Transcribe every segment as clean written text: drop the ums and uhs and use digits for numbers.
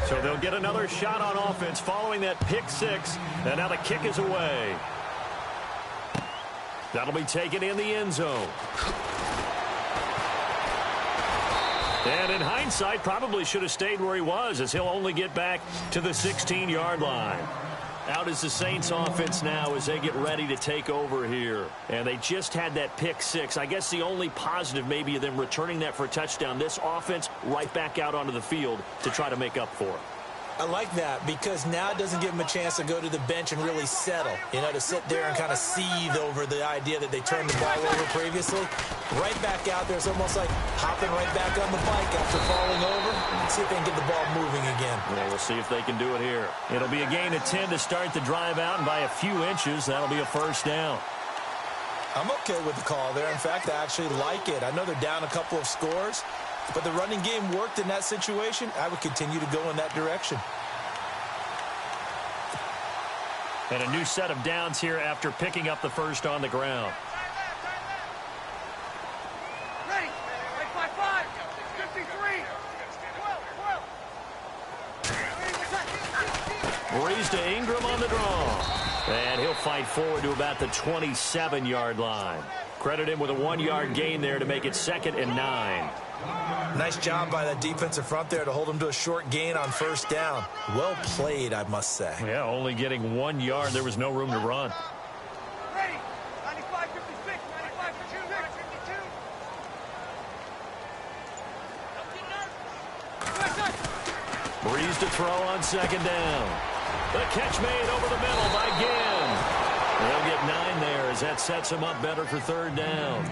So they'll get another shot on offense following that pick six. And now the kick is away. That'll be taken in the end zone. And in hindsight, probably should have stayed where he was, as he'll only get back to the 16-yard line. Out is the Saints offense now as they get ready to take over here. And they just had that pick six. I guess the only positive maybe of them returning that for a touchdown. This offense right back out onto the field to try to make up for it. I like that because now it doesn't give them a chance to go to the bench and really settle. You know, to sit there and kind of seethe over the idea that they turned the ball over previously. Right back out there. It's almost like hopping right back on the bike after falling over. See if they can get the ball moving again. Well, we'll see if they can do it here. It'll be a gain of 10 to start the drive out, and by a few inches, that'll be a first down. I'm okay with the call there. In fact, I actually like it. I know they're down a couple of scores, but the running game worked in that situation. I would continue to go in that direction. And a new set of downs here after picking up the first on the ground. Ready. 5-5. 53. 12. Breeze to Ingram on the draw. And he'll fight forward to about the 27-yard line. Credit him with a 1-yard gain there to make it 2nd and 9. Nice job by that defensive front there to hold him to a short gain on first down. Well played, I must say. Yeah, only getting 1 yard. There was no room to run. Ready. 95, 56, 95, 52. Breeze to throw on 2nd down. The catch made over the middle by Ginn. They'll get 9 there as that sets him up better for 3rd down.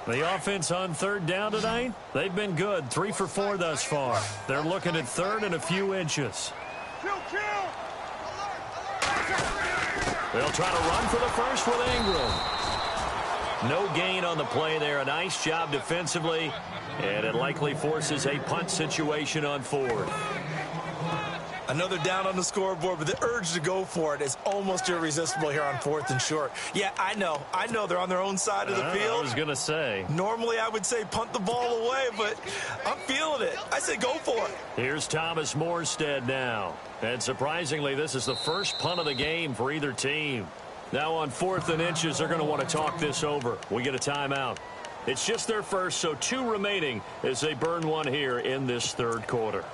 The offense on 3rd down tonight, they've been good. 3 for 4 thus far. They're looking at 3rd and a few inches. Kill. They'll try to run for the first with Ingram. No gain on the play there. A nice job defensively, and it likely forces a punt situation on 4th. Another down on the scoreboard, but the urge to go for it is almost irresistible here on 4th and short. Yeah, I know they're on their own side of the field. I was going to say. Normally I would say punt the ball away, but I'm feeling it. I say go for it. Here's Thomas Morstead now. And surprisingly, this is the first punt of the game for either team. Now on 4th and inches, they're going to want to talk this over. We get a timeout. It's just their first, so 2 remaining as they burn 1 here in this 3rd quarter.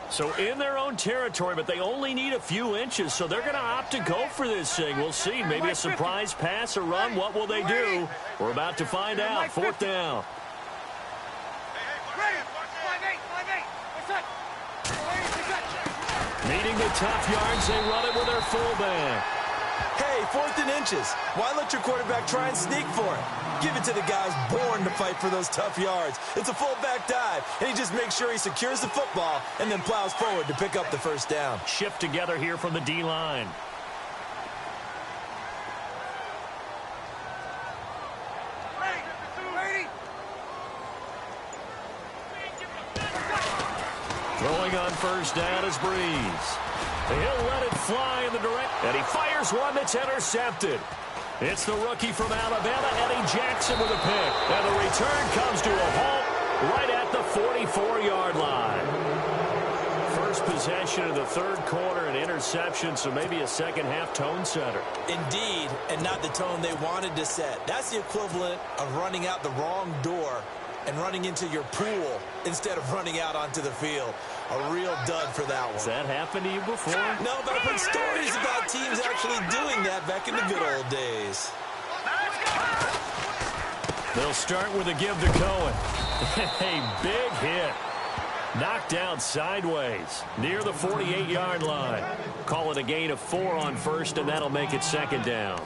So in their own territory, but they only need a few inches, so they're going to opt to go for this thing. We'll see. Maybe a surprise pass or run. What will they do? We're about to find out. 4th down. Needing the tough yards, they run it with their fullback. Hey, 4th and inches. Why let your quarterback try and sneak for it? Give it to the guys born to fight for those tough yards. It's a fullback dive, and he just makes sure he secures the football and then plows forward to pick up the first down. Shift together here from the D-line. Throwing on first down is Breeze. He'll let it fly in the direct, and he fires one that's intercepted. It's the rookie from Alabama, Eddie Jackson, with a pick. And the return comes to a halt right at the 44-yard line. First possession of the 3rd quarter, an interception, so maybe a second-half tone setter. Indeed, and not the tone they wanted to set. That's the equivalent of running out the wrong door and running into your pool instead of running out onto the field. A real dud for that one. Has that happened to you before? No, but I've heard stories about teams actually doing that back in the good old days. They'll start with a give to Cohen. A big hit. Knocked down sideways near the 48-yard line. Call it a gain of 4 on first, and that'll make it 2nd down.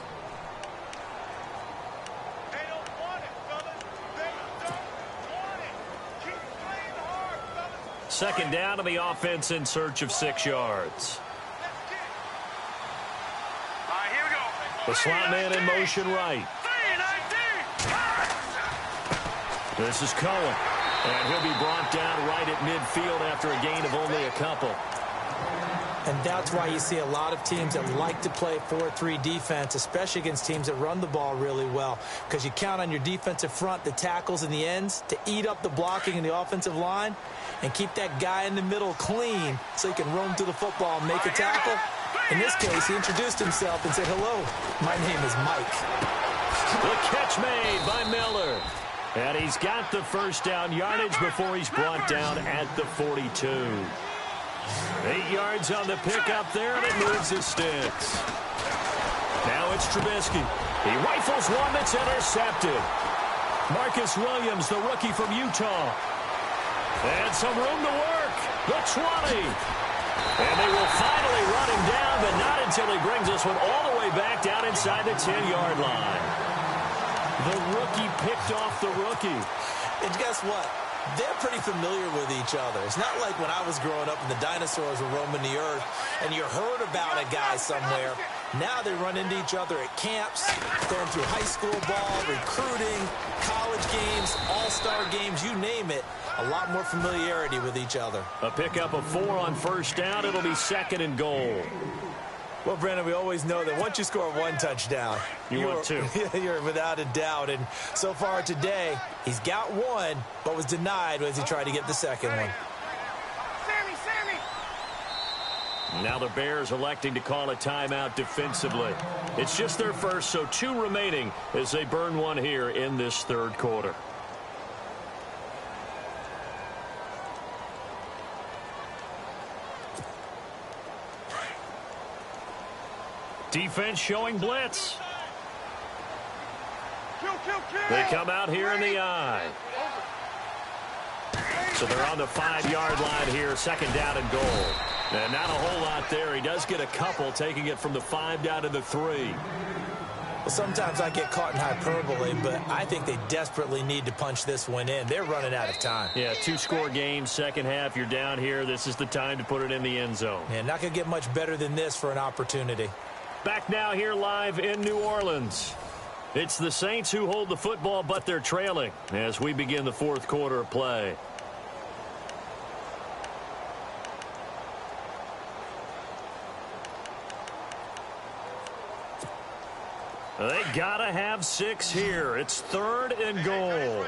Second down, and the offense in search of 6 yards. The slot man in motion right. This is Cohen. And he'll be brought down right at midfield after a gain of only a couple. And that's why you see a lot of teams that like to play 4-3 defense, especially against teams that run the ball really well, because you count on your defensive front, the tackles and the ends, to eat up the blocking in the offensive line and keep that guy in the middle clean so he can roam through the football and make a tackle. In this case, he introduced himself and said, "Hello, my name is Mike." The catch made by Miller. And he's got the first down yardage before he's brought down at the 42. 8 yards on the pickup there, and it moves his sticks. Now it's Trubisky. He rifles one that's intercepted. Marcus Williams, the rookie from Utah. And some room to work. The 20. And they will finally run him down, but not until he brings this one all the way back down inside the 10-yard line. The rookie picked off the rookie. And guess what? They're pretty familiar with each other. It's not like when I was growing up and the dinosaurs were roaming the earth and you heard about a guy somewhere. Now they run into each other at camps, going through high school ball, recruiting, college games, all-star games, you name it. A lot more familiarity with each other. A pickup of 4 on first down. It'll be 2nd and goal. Well, Brandon, we always know that once you score 1 touchdown, you're 2. You're without a doubt. And so far today, he's got 1, but was denied as he tried to get the second one. Sammy! Now the Bears electing to call a timeout defensively. It's just their first, so 2 remaining as they burn one here in this third quarter. Defense showing blitz. Kill! They come out here in the eye. So they're on the 5-yard line here, 2nd down and goal. And not a whole lot there. He does get a couple, taking it from the 5 down to the 3. Well, sometimes I get caught in hyperbole, but I think they desperately need to punch this one in. They're running out of time. Yeah, 2-score game, second half. You're down here. This is the time to put it in the end zone. Yeah, not going to get much better than this for an opportunity. Back now here live in New Orleans. It's the Saints who hold the football, but they're trailing as we begin the fourth quarter of play. They gotta have 6 here. It's 3rd and goal.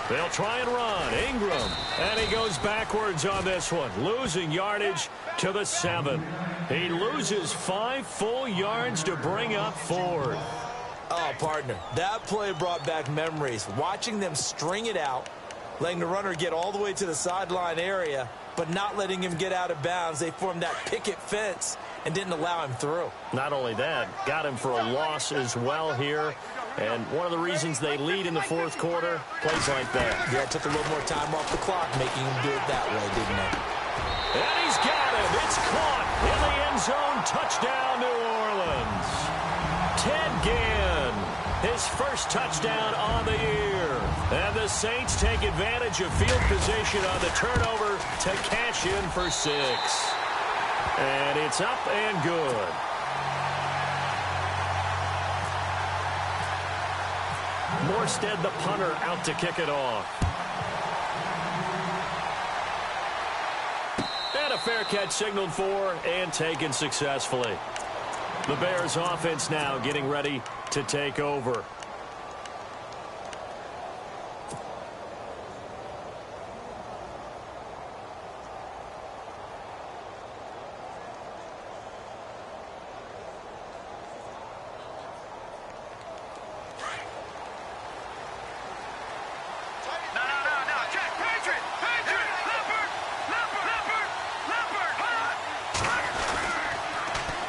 They'll try and run. Ingram. And he goes backwards on this one, losing yardage to the 7. He loses 5 full yards to bring up 4th. Oh, partner, that play brought back memories. Watching them string it out, letting the runner get all the way to the sideline area, but not letting him get out of bounds. They formed that picket fence and didn't allow him through. Not only that, got him for a loss as well here. And one of the reasons they lead in the fourth quarter, plays like that. Yeah, it took a little more time off the clock, making him do it that way, didn't it? And he's got him. It's caught in the end zone. Touchdown, New Orleans. Ted Ginn, his first touchdown on the year. And the Saints take advantage of field position on the turnover to cash in for 6. And it's up and good. Morstead, the punter, out to kick it off. And a fair catch signaled for and taken successfully. The Bears offense now getting ready to take over.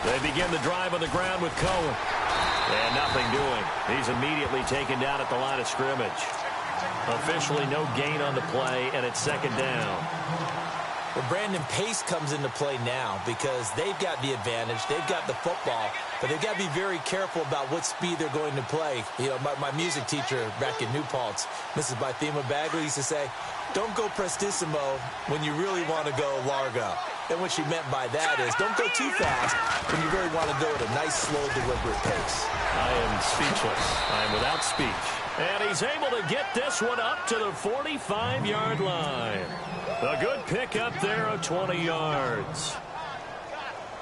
They begin the drive on the ground with Cohen. And nothing doing. He's immediately taken down at the line of scrimmage. Officially no gain on the play, and it's 2nd down. Well, Brandon, pace comes into play now because they've got the advantage. They've got the football, but they've got to be very careful about what speed they're going to play. You know, my music teacher back in New Paltz, Mrs. Bythema Bagley, used to say, Don't go prestissimo when you really want to go largo. And what she meant by that is don't go too fast when you really want to go at a nice, slow, deliberate pace. I am speechless. I am without speech. And he's able to get this one up to the 45-yard line. A good pickup there of 20 yards.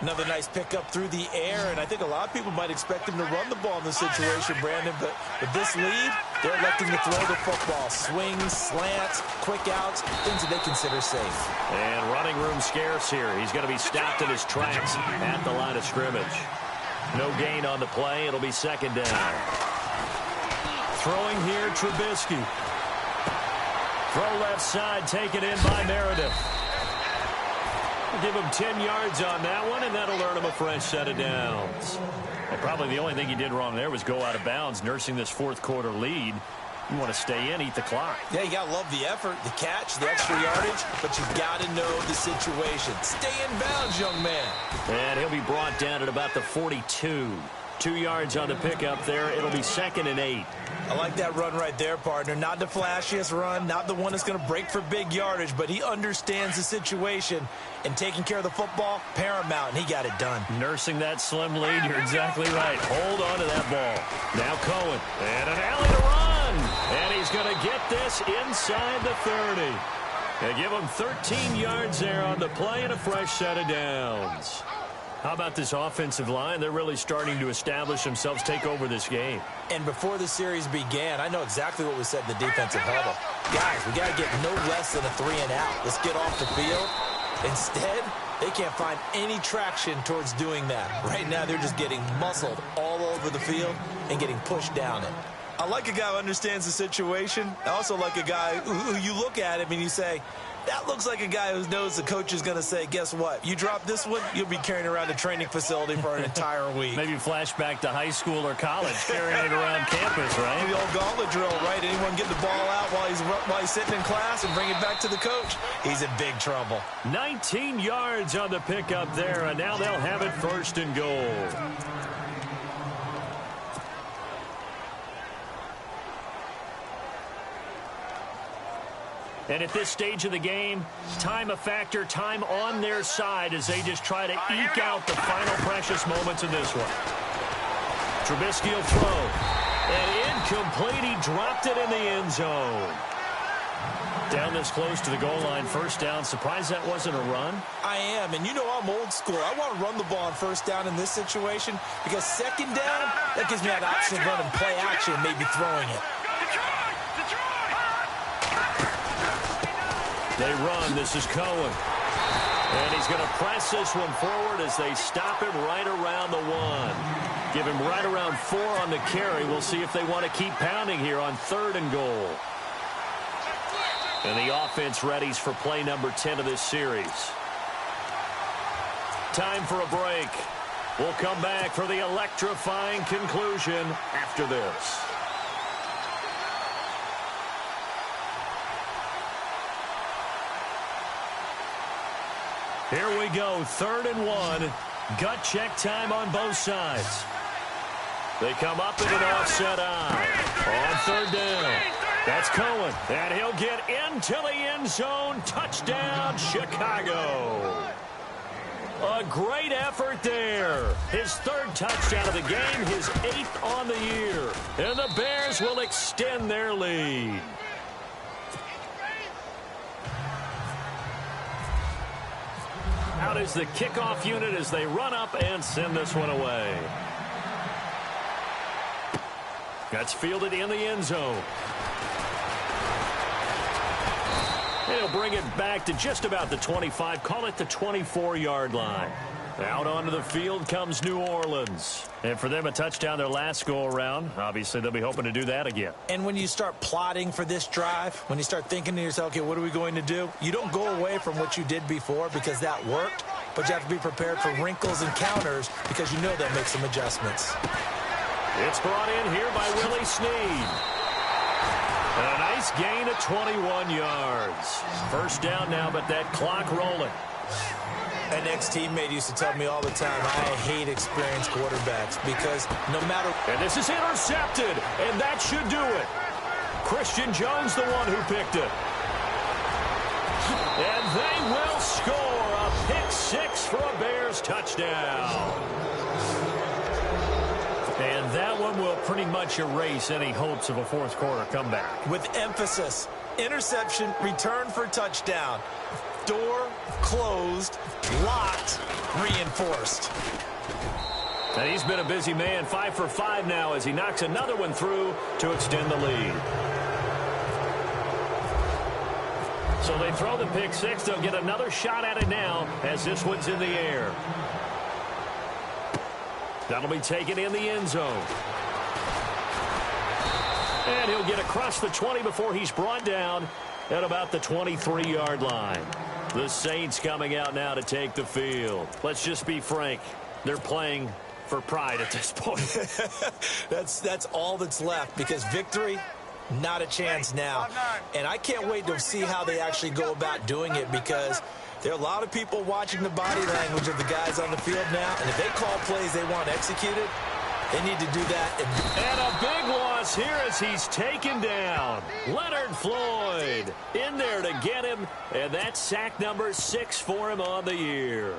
Another nice pickup through the air, and I think a lot of people might expect him to run the ball in this situation, Brandon, but with this lead, they're electing to throw the football. Swings, slants, quick outs, things that they consider safe. And running room scarce here. He's going to be stopped in his tracks at the line of scrimmage. No gain on the play. It'll be second down. Throwing here, Trubisky. Throw left side, taken in by Meredith. We'll give him 10 yards on that one, and that'll earn him a fresh set of downs. And probably the only thing he did wrong there was go out of bounds, nursing this fourth quarter lead. You want to stay in, eat the clock. Yeah, you got to love the effort, the catch, the extra yardage, but you got to know the situation. Stay in bounds, young man. And he'll be brought down at about the 42. 2 yards on the pickup there. It'll be 2nd and 8. I like that run right there, partner. Not the flashiest run, not the one that's going to break for big yardage, but he understands the situation, and taking care of the football, paramount, and he got it done. Nursing that slim lead, you're exactly right. Hold on to that ball. Now Cohen, and an alley to run. And he's going to get this inside the 30. They give him 13 yards there on the play and a fresh set of downs. How about this offensive line? They're really starting to establish themselves, take over this game. And before the series began, I know exactly what we said in the defensive huddle. Guys, we got to get no less than a 3 and out. Let's get off the field. Instead, they can't find any traction towards doing that. Right now, they're just getting muscled all over the field and getting pushed down it. I like a guy who understands the situation. I also like a guy who you look at him and you say, that looks like a guy who knows the coach is going to say, guess what? You drop this one, you'll be carrying around a training facility for an entire week. Maybe flashback to high school or college, carrying it around campus, right? The old gauntlet drill, right? Anyone get the ball out while he's sitting in class and bring it back to the coach? He's in big trouble. 19 yards on the pickup there, and now they'll have it 1st and goal. And at this stage of the game, time a factor, time on their side as they just try to eke out the final precious moments of this one. Trubisky will throw. And incomplete. He dropped it in the end zone. Down this close to the goal line, 1st down. Surprised that wasn't a run? I am, and you know I'm old school. I want to run the ball on 1st down in this situation because 2nd down, that gives me that option of running play action and maybe throwing it. They run. This is Cohen. And he's going to press this one forward as they stop him right around the 1. Give him right around 4 on the carry. We'll see if they want to keep pounding here on 3rd and goal. And the offense readies for play number 10 of this series. Time for a break. We'll come back for the electrifying conclusion after this. Here we go, 3rd and 1. Gut check time on both sides. They come up in an offset eye. On 3rd down. That's Cohen. And he'll get into the end zone. Touchdown, Chicago. A great effort there. His 3rd touchdown of the game, his 8th on the year. And the Bears will extend their lead. Out is the kickoff unit as they run up and send this one away. That's fielded in the end zone. He'll bring it back to just about the 25. Call it the 24-yard line. Out onto the field comes New Orleans. And for them, a touchdown their last go-around. Obviously, they'll be hoping to do that again. And when you start plotting for this drive, when you start thinking to yourself, okay, what are we going to do? You don't go away from what you did before because that worked, but you have to be prepared for wrinkles and counters because you know they'll make some adjustments. It's brought in here by Willie Snead. And a nice gain of 21 yards. 1st down now, but that clock rolling. An ex-teammate used to tell me all the time, I hate experienced quarterbacks because no matter... And this is intercepted, and that should do it. Christian Jones, the one who picked it. will score a pick six for a Bears touchdown. And that one will pretty much erase any hopes of a fourth quarter comeback. With emphasis, interception, return for touchdown. Door closed, locked, reinforced. And he's been a busy man, 5 for 5 now as he knocks another one through to extend the lead. So they throw the pick six. They'll get another shot at it now as this one's in the air. That'll be taken in the end zone. And he'll get across the 20 before he's brought down at about the 23-yard line. The Saints coming out now to take the field. Let's just be frank. They're playing for pride at this point. That's all that's left, because victory, not a chance now. And I can't wait to see how they actually go about doing it, because there are a lot of people watching the body language of the guys on the field now, and if they call plays they want executed, they need to do that. And a big loss here as he's taken down. Leonard Floyd in there to get him, and that's sack number 6 for him on the year.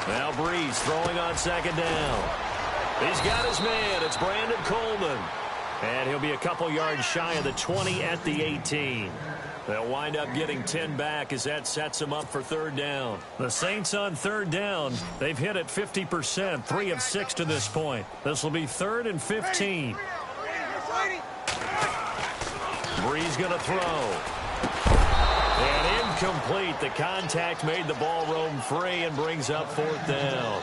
Now Breeze throwing on second down. He's got his man. It's Brandon Coleman. And he'll be a couple yards shy of the 20 at the 18. They'll wind up getting 10 back as that sets them up for third down. The Saints on third down. They've hit it 50%, 3 of 6 to this point. This will be 3rd and 15. Breeze going to throw. And incomplete. The contact made the ball roam free and brings up 4th down.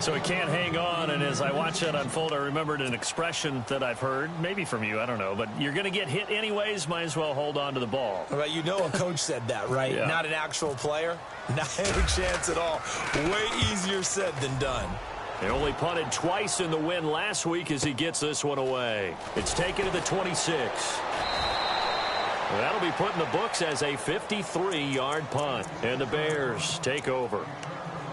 So he can't hang on, and as I watch that unfold, I remembered an expression that I've heard, maybe from you, I don't know, but you're going to get hit anyways, might as well hold on to the ball. Well, you know a coach said that, right? Yeah. Not an actual player. Not any chance at all. Way easier said than done. They only punted twice in the win last week as he gets this one away. It's taken to the 26. That'll be put in the books as a 53-yard punt. And the Bears take over.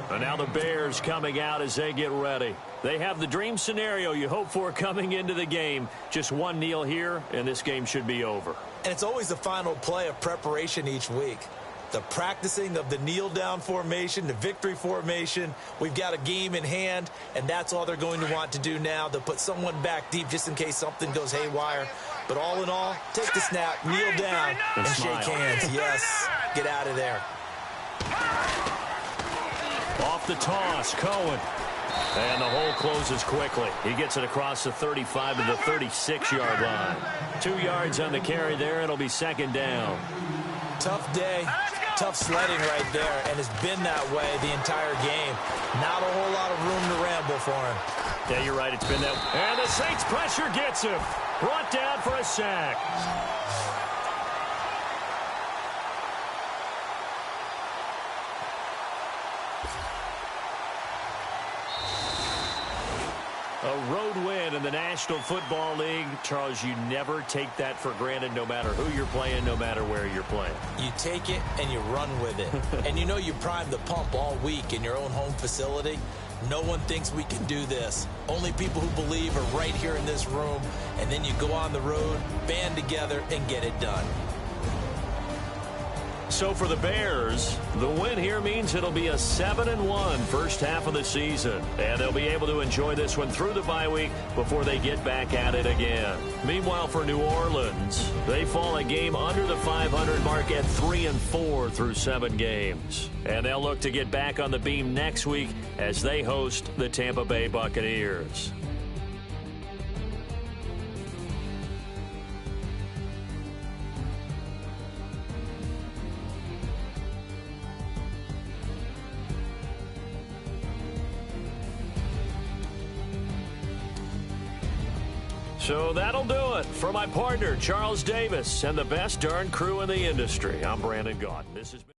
And now the Bears coming out as they get ready. They have the dream scenario you hope for coming into the game. Just one kneel here, and this game should be over. And it's always the final play of preparation each week. The practicing of the kneel-down formation, the victory formation. We've got a game in hand, and that's all they're going to want to do now. They'll put someone back deep just in case something goes haywire. But all in all, take the snap, kneel down, and shake hands. Yes, get out of there. Off the toss, Cohen. And the hole closes quickly. He gets it across the 35 to the 36-yard line. 2 yards on the carry there. It'll be 2nd down. Tough day, tough sledding right there, and it's been that way the entire game. Not a whole lot of room to ramble for him. Yeah, you're right. It's been that. And the Saints pressure gets him. Brought down for a sack. A road win in the National Football League. Charles, you never take that for granted no matter who you're playing, no matter where you're playing. You take it and you run with it. And you know you primed the pump all week in your own home facility. No one thinks we can do this. Only people who believe are right here in this room. And then you go on the road, band together, and get it done. So for the Bears, the win here means it'll be a 7-1 first half of the season. And they'll be able to enjoy this one through the bye week before they get back at it again. Meanwhile, for New Orleans, they fall a game under the 500 mark at 3-4 through 7 games. And they'll look to get back on the beam next week as they host the Tampa Bay Buccaneers. So that'll do it. For my partner, Charles Davis, and the best darn crew in the industry, I'm Brandon Gaudin. This has been